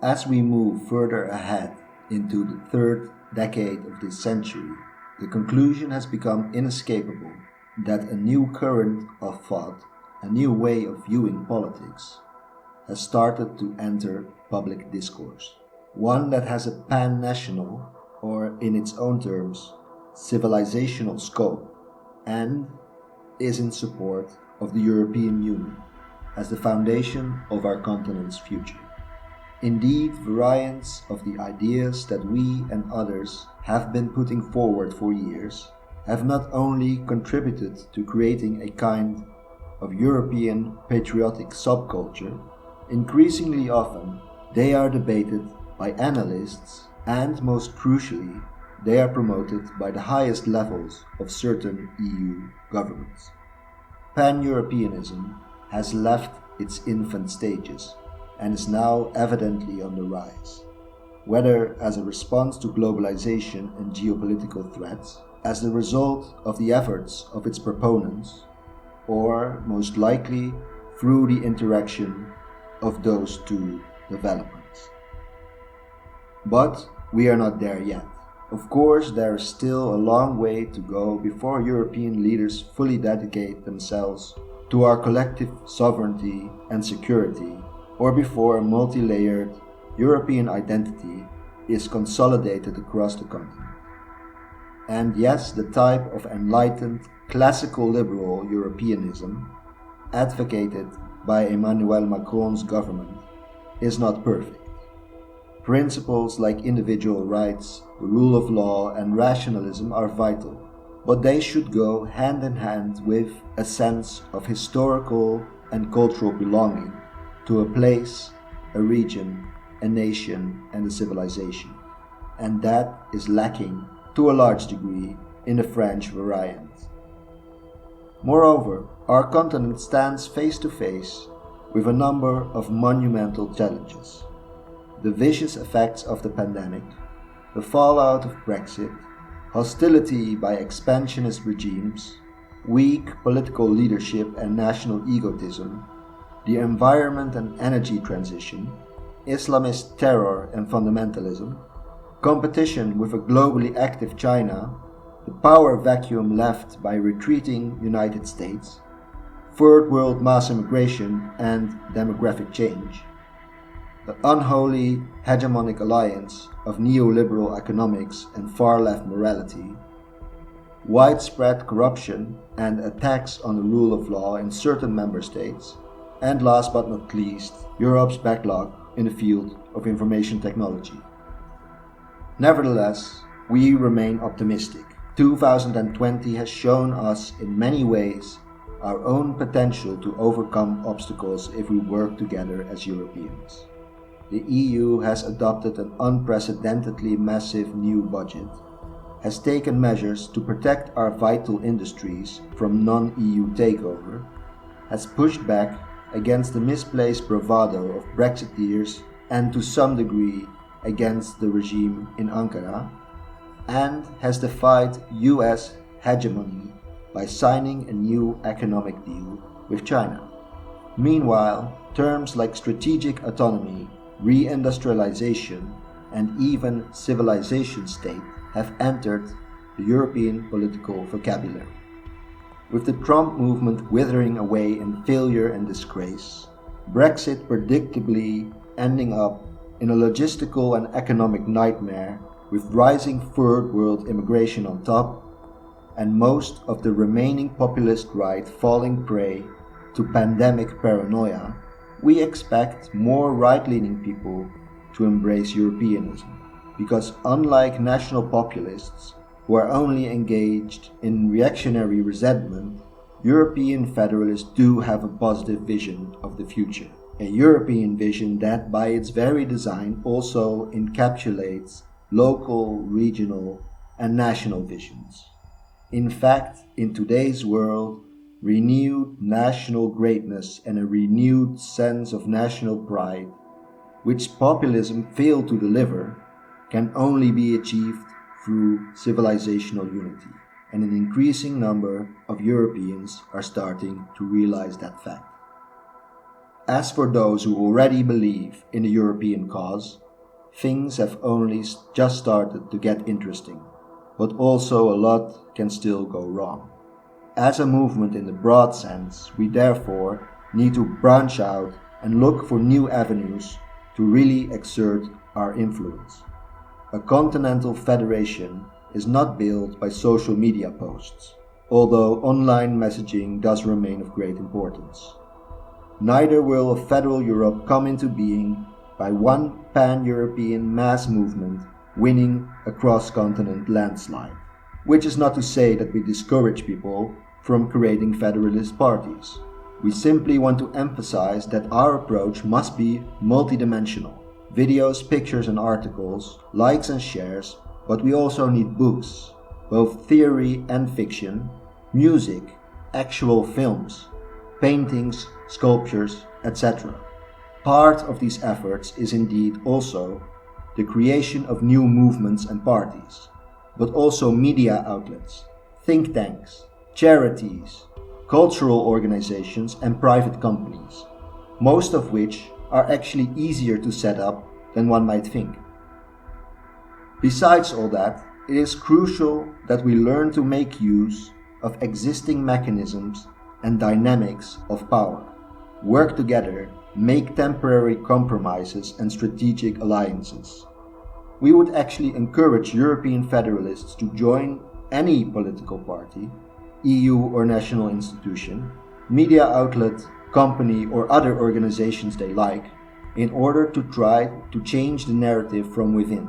As we move further ahead into the third decade of this century, the conclusion has become inescapable that a new current of thought, a new way of viewing politics, has started to enter public discourse. One that has a pan-national, or in its own terms, civilizational scope, and is in support of the European Union as the foundation of our continent's future. Indeed, variants of the ideas that we and others have been putting forward for years have not only contributed to creating a kind of European patriotic subculture, increasingly often they are debated by analysts and, most crucially, they are promoted by the highest levels of certain EU governments. Pan-Europeanism has left its infant stages and is now evidently on the rise, whether as a response to globalization and geopolitical threats, as the result of the efforts of its proponents, or most likely through the interaction of those two developments. But we are not there yet. Of course, there is still a long way to go before European leaders fully dedicate themselves to our collective sovereignty and security, or before a multi-layered European identity is consolidated across the continent. And yes, the type of enlightened, classical liberal Europeanism advocated by Emmanuel Macron's government is not perfect. Principles like individual rights, the rule of law, and rationalism are vital, but they should go hand in hand with a sense of historical and cultural belonging to a place, a region, a nation, and a civilization. And that is lacking to a large degree in the French variant. Moreover, our continent stands face to face with a number of monumental challenges. The vicious effects of the pandemic, the fallout of Brexit, hostility by expansionist regimes, weak political leadership and national egotism, the environment and energy transition, Islamist terror and fundamentalism, competition with a globally active China, the power vacuum left by retreating United States, third world mass immigration and demographic change, the unholy hegemonic alliance of neoliberal economics and far-left morality, widespread corruption and attacks on the rule of law in certain member states, and last but not least, Europe's backlog in the field of information technology. Nevertheless, we remain optimistic. 2020 has shown us in many ways our own potential to overcome obstacles if we work together as Europeans. The EU has adopted an unprecedentedly massive new budget, has taken measures to protect our vital industries from non-EU takeover, has pushed back against the misplaced bravado of Brexiteers and to some degree against the regime in Ankara, and has defied US hegemony by signing a new economic deal with China. Meanwhile, terms like strategic autonomy, reindustrialization, and even civilization state have entered the European political vocabulary. With the Trump movement withering away in failure and disgrace, Brexit predictably ending up in a logistical and economic nightmare with rising third world immigration on top, and most of the remaining populist right falling prey to pandemic paranoia, we expect more right-leaning people to embrace Europeanism, because unlike national populists who are only engaged in reactionary resentment, European federalists do have a positive vision of the future. A European vision that, by its very design, also encapsulates local, regional, and national visions. In fact, in today's world, renewed national greatness and a renewed sense of national pride, which populism failed to deliver, can only be achieved through civilizational unity, and an increasing number of Europeans are starting to realize that fact. As for those who already believe in the European cause, things have only just started to get interesting, but also a lot can still go wrong. As a movement in the broad sense, we therefore need to branch out and look for new avenues to really exert our influence. A continental federation is not built by social media posts, although online messaging does remain of great importance. Neither will a federal Europe come into being by one Pan-European mass movement winning a cross-continent landslide, which is not to say that we discourage people from creating federalist parties. We simply want to emphasize that our approach must be multidimensional. Videos, pictures and articles, likes and shares, but we also need books, both theory and fiction, music, actual films, paintings, sculptures, etc. Part of these efforts is indeed also the creation of new movements and parties, but also media outlets, think tanks, charities, cultural organizations and private companies, most of which are actually easier to set up than one might think. Besides all that, it is crucial that we learn to make use of existing mechanisms and dynamics of power, work together, make temporary compromises and strategic alliances. We would actually encourage European federalists to join any political party, EU or national institution, media outlet, company or other organizations they like, in order to try to change the narrative from within.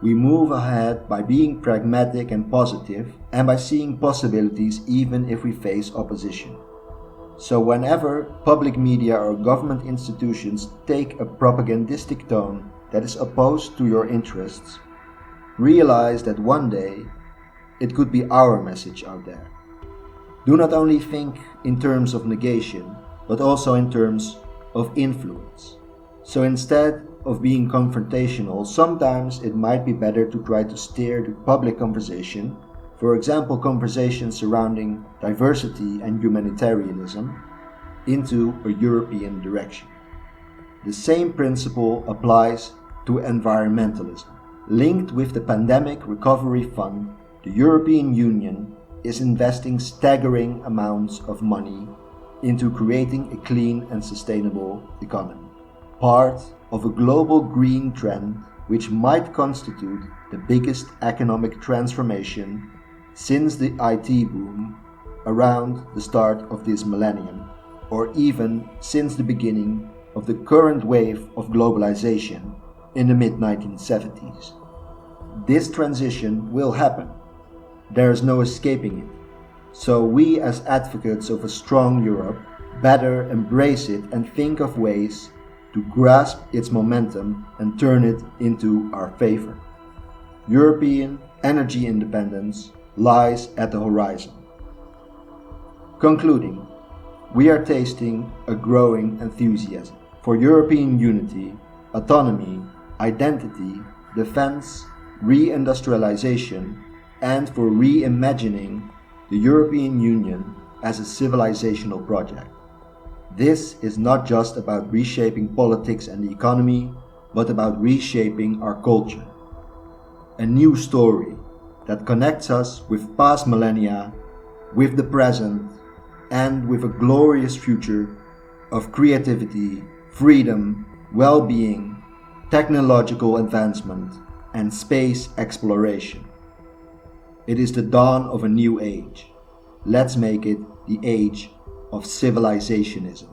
We move ahead by being pragmatic and positive and by seeing possibilities even if we face opposition. So whenever public media or government institutions take a propagandistic tone that is opposed to your interests, realize that one day it could be our message out there. Do not only think in terms of negation, but also in terms of influence. So instead of being confrontational, sometimes it might be better to try to steer the public conversation, for example conversations surrounding diversity and humanitarianism, into a European direction. The same principle applies to environmentalism. Linked with the Pandemic Recovery Fund, the European Union is investing staggering amounts of money into creating a clean and sustainable economy, part of a global green trend which might constitute the biggest economic transformation since the IT boom around the start of this millennium, or even since the beginning of the current wave of globalization in the mid-1970s. This transition will happen. There is no escaping it. So we as advocates of a strong Europe better embrace it and think of ways to grasp its momentum and turn it into our favor. European energy independence lies at the horizon. Concluding, we are tasting a growing enthusiasm for European unity, autonomy, identity, defense, re-industrialization, and for reimagining the European Union as a civilizational project. This is not just about reshaping politics and the economy, but about reshaping our culture. A new story that connects us with past millennia, with the present, and with a glorious future of creativity, freedom, well-being, technological advancement, and space exploration. It is the dawn of a new age. Let's make it the age of civilizationism.